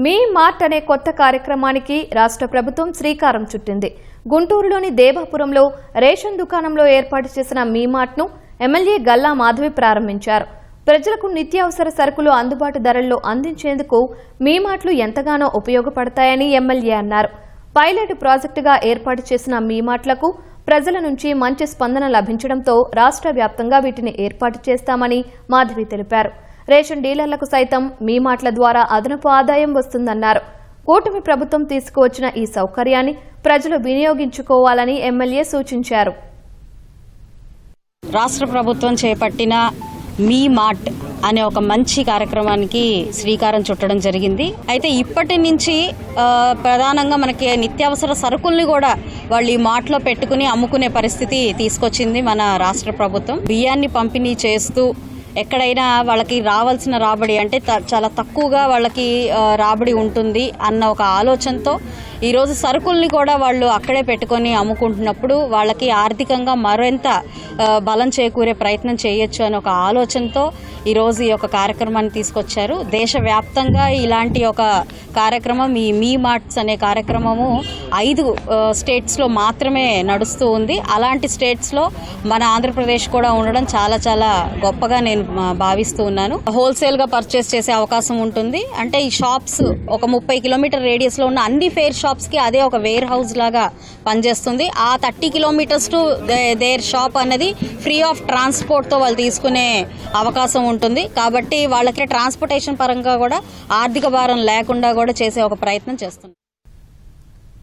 మీ mart అనే కొత్త కార్యక్రమానికి రాష్ట్ర ప్రభుత్వం శ్రీకారం చుట్టింది. గుంటూరులోని దేవాపురంలో రేషన్ దుకాణంలో ఏర్పాటు చేసిన మీ మార్ట్ను ఎమ్మెల్యే గల్లా మాధవి ప్రారంభించారు. ప్రజలకు నిత్యావసర సరుకులు అందుబాటు ధరల్లో అందించేందుకు మీ మార్ట్లు ఎంతగానో ఉపయోగపడతాయని ఎమ్మెల్యే అన్నారు. పైలట్ ప్రాజెక్టుగా ఏర్పాటు చేసిన మీ మార్ట్లకు ప్రజల నుంచి మంచి స్పందన లభించడంతో రాష్ట్ర వ్యాప్తంగా వీటిని ఏర్పాటు చేస్తామని మాధవి తెలిపారు. రేషన్ డీలర్లకు సైతం మీ మార్ట్ల ద్వారా అదనపు ఆదాయం వస్తుందన్నారు. కూటమి ప్రభుత్వం తీసుకువచ్చిన ఈ సౌకర్యాన్ని ప్రజలు వినియోగించుకోవాలని ఎమ్మెల్యే సూచించారు. రాష్ట్ర ప్రభుత్వం చేపట్టిన మీ మార్ట్ అనే ఒక మంచి కార్యక్రమానికి శ్రీకారం చుట్టడం జరిగింది. అయితే ఇప్పటి నుంచి ప్రధానంగా మనకి నిత్యావసర సరుకుల్ని కూడా వాళ్ళు ఈ మార్ట్లో పెట్టుకుని అమ్ముకునే పరిస్థితి తీసుకొచ్చింది మన రాష్ట్ర ప్రభుత్వం. బియ్యాన్ని పంపిణీ చేస్తూ ఎక్కడైనా వాళ్ళకి రావాల్సిన రాబడి అంటే చాలా తక్కువగా వాళ్ళకి రాబడి ఉంటుంది అన్న ఒక ఆలోచనతో ఈరోజు సరుకుల్ని కూడా వాళ్ళు అక్కడే పెట్టుకొని అమ్ముకుంటున్నప్పుడు వాళ్ళకి ఆర్థికంగా మరింత బలం చేకూరే ప్రయత్నం చేయొచ్చు అనే ఒక ఆలోచనతో ఈరోజు ఈ యొక్క కార్యక్రమాన్ని తీసుకొచ్చారు. దేశవ్యాప్తంగా ఇలాంటి ఒక కార్యక్రమం ఈ మీ మార్ట్స్ అనే కార్యక్రమము 5 స్టేట్స్లో మాత్రమే నడుస్తూ ఉంది. అలాంటి స్టేట్స్లో మన ఆంధ్రప్రదేశ్ కూడా ఉండడం చాలా చాలా గొప్పగా నేను భావిస్తూ ఉన్నాను. హోల్సేల్గా పర్చేస్ చేసే అవకాశం ఉంటుంది. అంటే ఈ షాప్స్ ఒక 30 కిలోమీటర్ రేడియస్లో ఉన్న అన్ని ఫేర్ షాప్స్కి అదే ఒక వేర్ హౌస్ లాగా పనిచేస్తుంది. ఆ 30 కిలోమీటర్స్ టు దేర్ షాప్ అన్నది ఫ్రీ ఆఫ్ ట్రాన్స్పోర్ట్తో వాళ్ళు తీసుకునే అవకాశం ఉంటుంది. కాబట్టి వాళ్ళకి ట్రాన్స్పోర్టేషన్ పరంగా కూడా ఆర్థిక భారం లేకుండా కూడా చేసే ఒక ప్రయత్నం చేస్తుంది.